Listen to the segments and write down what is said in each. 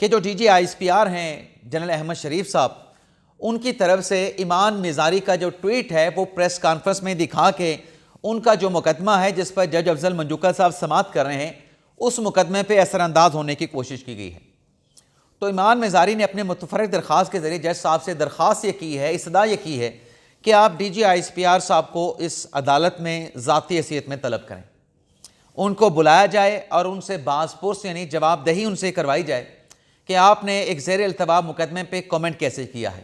کہ جو DGISPR ہیں جنرل احمد شریف صاحب، ان کی طرف سے ایمان مزاری کا جو ٹویٹ ہے وہ پریس کانفرنس میں دکھا کے ان کا جو مقدمہ ہے جس پر جج افضل منجوکا صاحب سماعت کر رہے ہیں اس مقدمے پہ اثر انداز ہونے کی کوشش کی گئی ہے۔ تو ایمان مزاری نے اپنے متفرق درخواست کے ذریعے جج صاحب سے درخواست یہ کی ہے، استدعا یہ کی ہے کہ آپ DGISPR صاحب کو اس عدالت میں ذاتی حیثیت میں طلب کریں، ان کو بلایا جائے اور ان سے باز پرس یعنی جواب دہی ان سے کروائی جائے کہ آپ نے ایک زیر التوا مقدمے پہ کامنٹ کیسے کیا ہے۔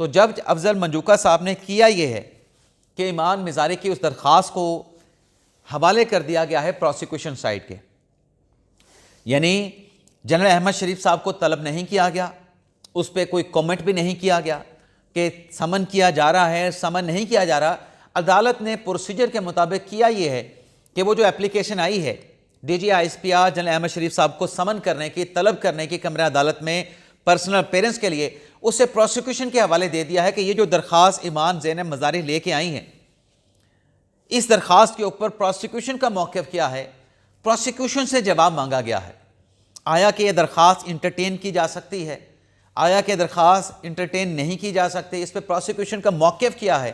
تو جج افضل منجوکا صاحب نے کیا یہ ہے کہ ایمان مزاری کی اس درخواست کو حوالے کر دیا گیا ہے پروسیکیوشن سائڈ کے، یعنی جنرل احمد شریف صاحب کو طلب نہیں کیا گیا، اس پہ کوئی کامنٹ بھی نہیں کیا گیا کہ سمن کیا جا رہا ہے، سمن نہیں کیا جا رہا۔ عدالت نے پروسیجر کے مطابق کیا یہ ہے کہ وہ جو اپلیکیشن آئی ہے DGISPR جنرل احمد شریف صاحب کو سمن کرنے کی، طلب کرنے کی کمرہ عدالت میں پرسنل اپیرنس کے لیے، اسے پروسیکیوشن کے حوالے دے دیا ہے کہ یہ جو درخواست ایمان زینب مزاری لے کے آئی ہیں، اس درخواست کے اوپر پروسیکیوشن کا موقف کیا ہے۔ پروسیکیوشن سے جواب مانگا گیا ہے، آیا کہ یہ درخواست انٹرٹین کی جا سکتی ہے، آیا کہ درخواست انٹرٹین نہیں کی جا سکتی، اس پہ پروسیکیوشن کا موقف کیا ہے،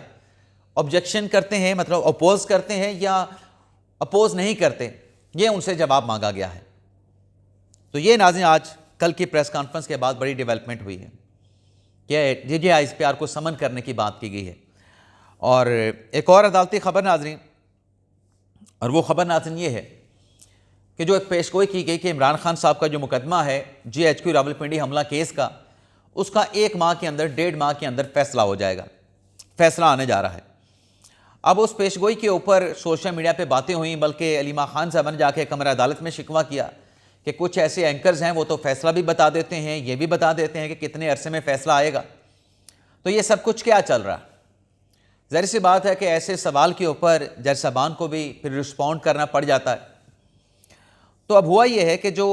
آبجیکشن کرتے ہیں مطلب اپوز کرتے ہیں یا اپوز نہیں کرتے، یہ ان سے جواب مانگا گیا ہے۔ تو یہ ناظرین آج کل کی پریس کانفرنس کے بعد بڑی ڈیولپمنٹ ہوئی ہے کہ DGISPR کو سمن کرنے کی بات کی گئی ہے۔ اور ایک اور عدالتی خبر ناظرین، اور وہ خبر ناظرین یہ ہے کہ جو ایک پیش گوئی کی گئی کہ عمران خان صاحب کا جو مقدمہ ہے GHQ راولپنڈی حملہ کیس کا، اس کا 1 ماہ کے اندر 1.5 ماہ کے اندر فیصلہ ہو جائے گا، فیصلہ آنے جا رہا ہے۔ اب اس پیش گوئی کے اوپر سوشل میڈیا پہ باتیں ہوئیں، بلکہ علیمہ خان صاحب نے جا کے کمرہ عدالت میں شکوہ کیا کہ کچھ ایسے اینکرز ہیں وہ تو فیصلہ بھی بتا دیتے ہیں، یہ بھی بتا دیتے ہیں کہ کتنے عرصے میں فیصلہ آئے گا۔ تو یہ سب کچھ کیا چل رہا ہے؟ ظاہر سی بات ہے کہ ایسے سوال کے اوپر جج صاحبان کو بھی پھر رسپونڈ کرنا پڑ جاتا ہے۔ تو اب ہوا یہ ہے کہ جو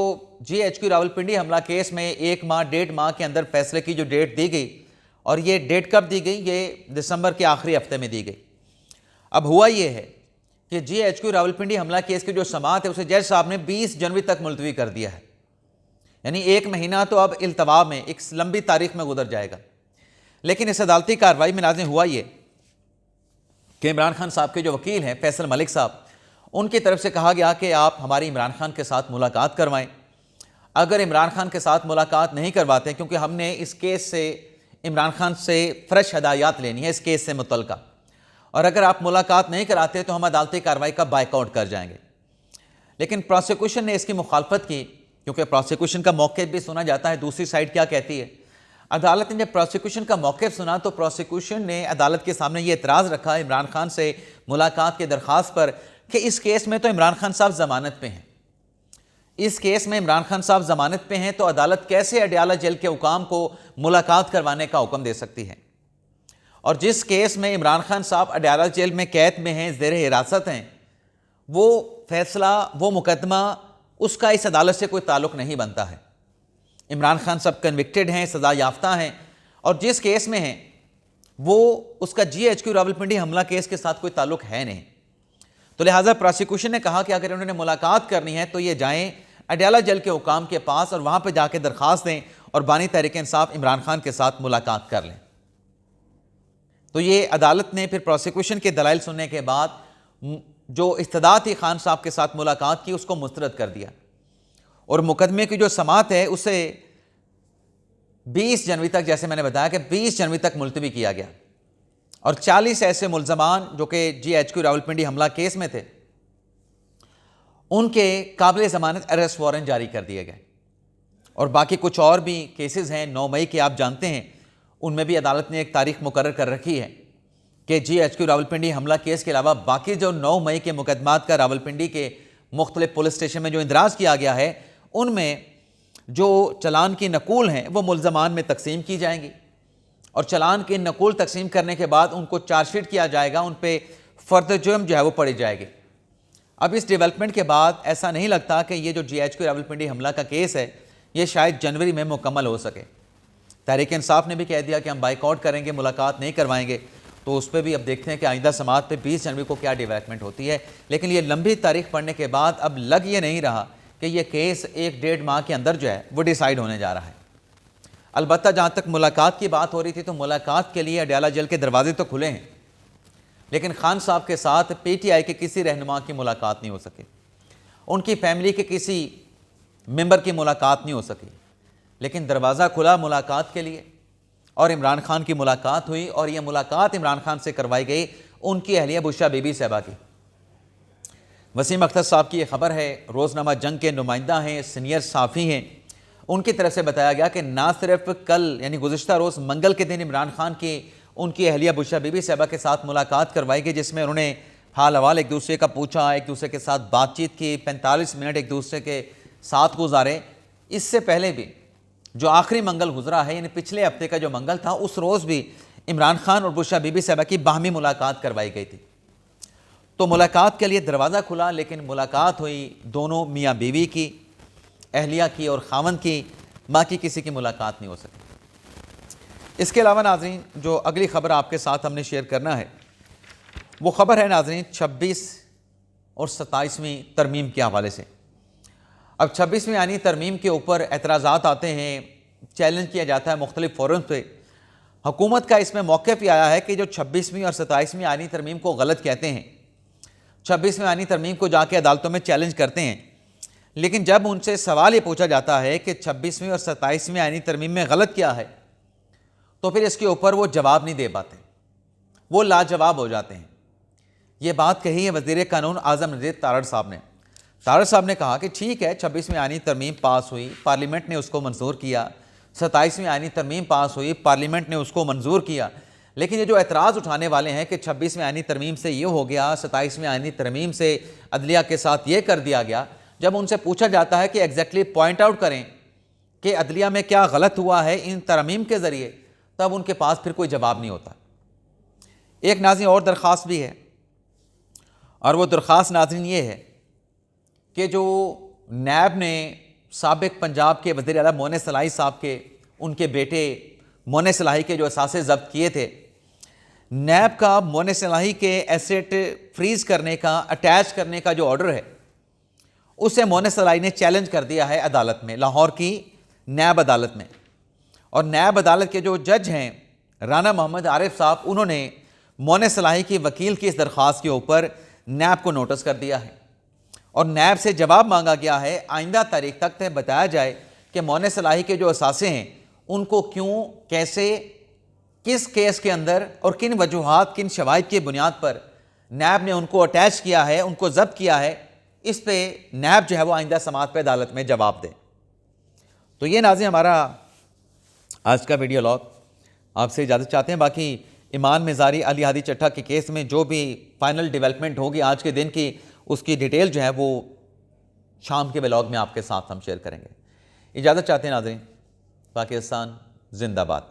GHQ راولپنڈی حملہ کیس میں 1 ماہ 1.5 ماہ کے اندر فیصلے کی جو ڈیٹ دی گئی، اور یہ ڈیٹ کب دی گئی؟ یہ دسمبر کے آخری ہفتے میں دی گئی۔ اب ہوا یہ ہے کہ GHQ راولپنڈی حملہ کیس کی جو سماعت ہے اسے جج صاحب نے 20 جنوری تک ملتوی کر دیا ہے، یعنی 1 مہینہ تو اب التوا میں ایک لمبی تاریخ میں گزر جائے گا۔ لیکن اس عدالتی کارروائی میں ناظرین ہوا یہ کہ عمران خان صاحب کے جو وکیل ہیں فیصل ملک صاحب، ان کی طرف سے کہا گیا کہ آپ ہماری عمران خان کے ساتھ ملاقات کروائیں۔ اگر عمران خان کے ساتھ ملاقات نہیں کرواتے، کیونکہ ہم نے اس کیس سے عمران خان سے فریش ہدایات لینی ہے اس کیس سے متعلقہ، اور اگر آپ ملاقات نہیں کراتے تو ہم عدالتی کارروائی کا بائیک آؤٹ کر جائیں گے۔ لیکن پروسیکیوشن نے اس کی مخالفت کی، کیونکہ پروسیکیوشن کا موقف بھی سنا جاتا ہے، دوسری سائڈ کیا کہتی ہے۔ عدالت نے جب پروسیکیوشن کا موقف سنا تو پروسیکیوشن نے عدالت کے سامنے یہ اعتراض رکھا عمران خان سے ملاقات کی درخواست پر کہ اس کیس میں تو عمران خان صاحب ضمانت پہ ہیں، اس کیس میں عمران خان صاحب ضمانت پہ ہیں، تو عدالت کیسے اڈیالہ جیل کے حکام کو ملاقات کروانے کا حکم دے سکتی ہے؟ اور جس کیس میں عمران خان صاحب اڈیالہ جیل میں قید میں ہیں، زیر حراست ہیں، وہ فیصلہ، وہ مقدمہ، اس کا اس عدالت سے کوئی تعلق نہیں بنتا ہے۔ عمران خان صاحب کنوکٹڈ ہیں، سزا یافتہ ہیں، اور جس کیس میں ہیں وہ اس کا GHQ راولپنڈی حملہ کیس کے ساتھ کوئی تعلق ہے نہیں۔ تو لہٰذا پروسیکیوشن نے کہا کہ اگر انہوں نے ملاقات کرنی ہے تو یہ جائیں اڈیالہ جیل کے حکام کے پاس اور وہاں پہ جا کے درخواست دیں اور بانی تحریک انصاف عمران خان کے ساتھ ملاقات کر لیں۔ تو یہ عدالت نے پھر پروسیکیوشن کے دلائل سننے کے بعد جو استدعا تھی خان صاحب کے ساتھ ملاقات کی اس کو مسترد کر دیا، اور مقدمے کی جو سماعت ہے اسے 20 جنوری تک، جیسے میں نے بتایا کہ 20 جنوری تک ملتوی کیا گیا، اور 40 ایسے ملزمان جو کہ GHQ راولپنڈی حملہ کیس میں تھے ان کے قابل ضمانت ارسٹ وارنٹ جاری کر دیے گئے۔ اور باقی کچھ اور بھی کیسز ہیں 9 مئی کے، آپ جانتے ہیں، ان میں بھی عدالت نے ایک تاریخ مقرر کر رکھی ہے کہ GHQ راولپنڈی حملہ کیس کے علاوہ باقی جو 9 مئی کے مقدمات کا راولپنڈی کے مختلف پولیس اسٹیشن میں جو اندراج کیا گیا ہے، ان میں جو چلان کی نقول ہیں وہ ملزمان میں تقسیم کی جائیں گی، اور چلان کی نقول تقسیم کرنے کے بعد ان کو چارج شیٹ کیا جائے گا، ان پہ فردر جرم جو ہے وہ پڑی جائے گی۔ اب اس ڈیولپمنٹ کے بعد ایسا نہیں لگتا کہ یہ جو GHQ راولپنڈی حملہ کا کیس ہے یہ شاید جنوری میں مکمل ہو سکے۔ تحریک انصاف نے بھی کہہ دیا کہ ہم بائیک آؤٹ کریں گے، ملاقات نہیں کروائیں گے، تو اس پہ بھی اب دیکھتے ہیں کہ آئندہ سماعت پہ 20 جنوری کو کیا ڈیولپمنٹ ہوتی ہے۔ لیکن یہ لمبی تاریخ پڑھنے کے بعد اب لگ یہ نہیں رہا کہ یہ کیس 1-1.5 ماہ کے اندر جو ہے وہ ڈیسائیڈ ہونے جا رہا ہے۔ البتہ جہاں تک ملاقات کی بات ہو رہی تھی تو ملاقات کے لیے اڈیالہ جیل کے دروازے تو کھلے ہیں، لیکن خان صاحب کے ساتھ پی ٹی آئی کے کسی رہنما کی ملاقات نہیں ہو سکی، ان کی فیملی کے کسی ممبر کی ملاقات نہیں ہو سکی، لیکن دروازہ کھلا ملاقات کے لیے اور عمران خان کی ملاقات ہوئی، اور یہ ملاقات عمران خان سے کروائی گئی ان کی اہلیہ بشرا بی بی صاحبہ کی۔ وسیم اختر صاحب کی یہ خبر ہے، روزنامہ جنگ کے نمائندہ ہیں، سینئر صحافی ہیں، ان کی طرف سے بتایا گیا کہ نہ صرف کل یعنی گزشتہ روز منگل کے دن عمران خان کی ان کی اہلیہ بشرا بی بی صاحبہ کے ساتھ ملاقات کروائی گئی، جس میں انہوں نے حال احوال ایک دوسرے کا پوچھا، ایک دوسرے کے ساتھ بات چیت کی، 45 منٹ ایک دوسرے کے ساتھ گزارے۔ اس سے پہلے بھی جو آخری منگل گزرا ہے، یعنی پچھلے ہفتے کا جو منگل تھا، اس روز بھی عمران خان اور بشرا بی بی صاحبہ کی باہمی ملاقات کروائی گئی تھی۔ تو ملاقات کے لیے دروازہ کھلا، لیکن ملاقات ہوئی دونوں میاں بیوی کی، اہلیہ کی اور خاوند کی، باقی کسی کی ملاقات نہیں ہو سکی۔ اس کے علاوہ ناظرین جو اگلی خبر آپ کے ساتھ ہم نے شیئر کرنا ہے وہ خبر ہے ناظرین 26 اور 27ویں ترمیم کے حوالے سے۔ اب 26ویں آئینی ترمیم کے اوپر اعتراضات آتے ہیں، چیلنج کیا جاتا ہے مختلف فورمز پہ۔ حکومت کا اس میں موقف یہ آیا ہے کہ جو 26ویں اور 27ویں آئینی ترمیم کو غلط کہتے ہیں، 26ویں آئینی ترمیم کو جا کے عدالتوں میں چیلنج کرتے ہیں، لیکن جب ان سے سوال یہ پوچھا جاتا ہے کہ 26ویں اور 27ویں آئینی ترمیم میں غلط کیا ہے، تو پھر اس کے اوپر وہ جواب نہیں دے پاتے، وہ لاجواب ہو جاتے ہیں۔ یہ بات کہی ہے وزیر قانون اعظم نذیر تارڑ صاحب نے۔ تارڑ صاحب نے کہا کہ ٹھیک ہے 26ویں آئینی ترمیم پاس ہوئی، پارلیمنٹ نے اس کو منظور کیا، 27ویں آئینی ترمیم پاس ہوئی، پارلیمنٹ نے اس کو منظور کیا، لیکن یہ جو اعتراض اٹھانے والے ہیں کہ 26ویں آئینی ترمیم سے یہ ہو گیا، 27ویں آئینی ترمیم سے عدلیہ کے ساتھ یہ کر دیا گیا، جب ان سے پوچھا جاتا ہے کہ ایگزیکٹلی پوائنٹ آؤٹ کریں کہ عدلیہ میں کیا غلط ہوا ہے ان ترمیم کے ذریعے، تب ان کے پاس پھر کوئی جواب نہیں ہوتا۔ ایک ناظرین اور درخواست بھی ہے، اور وہ درخواست ناظرین یہ ہے کہ جو نیب نے سابق پنجاب کے وزیر اعلیٰ مونے صلاحی صاحب کے ان کے بیٹے مونے صلاحی کے جو اثاثے ضبط کیے تھے، نیب کا مونے صلاحی کے ایسٹ فریز کرنے کا، اٹیچ کرنے کا جو آرڈر ہے، اسے مونے صلاحی نے چیلنج کر دیا ہے عدالت میں، لاہور کی نیب عدالت میں۔ اور نیب عدالت کے جو جج ہیں رانا محمد عارف صاحب، انہوں نے مونے صلاحی کی وکیل کی اس درخواست کے اوپر نیب کو نوٹس کر دیا ہے، اور نیب سے جواب مانگا گیا ہے آئندہ تاریخ تک بتایا جائے کہ مونے صلاحی کے جو اثاثے ہیں ان کو کیوں، کیسے، کس کیس کے اندر اور کن وجوہات، کن شواہد کی بنیاد پر نیب نے ان کو اٹیچ کیا ہے، ان کو ضبط کیا ہے، اس پہ نیب جو ہے وہ آئندہ سماعت پہ عدالت میں جواب دے۔ تو یہ ناظرین ہمارا آج کا ویڈیو لاگ، آپ سے اجازت چاہتے ہیں۔ باقی ایمان مزاری، علی ہادی چٹھا کے کیس میں جو بھی فائنل ڈیولپمنٹ ہوگی آج کے دن کی، اس کی ڈیٹیل جو ہے وہ شام کے ولاگ میں آپ کے ساتھ ہم شیئر کریں گے۔ اجازت چاہتے ہیں ناظرین۔ پاکستان زندہ باد۔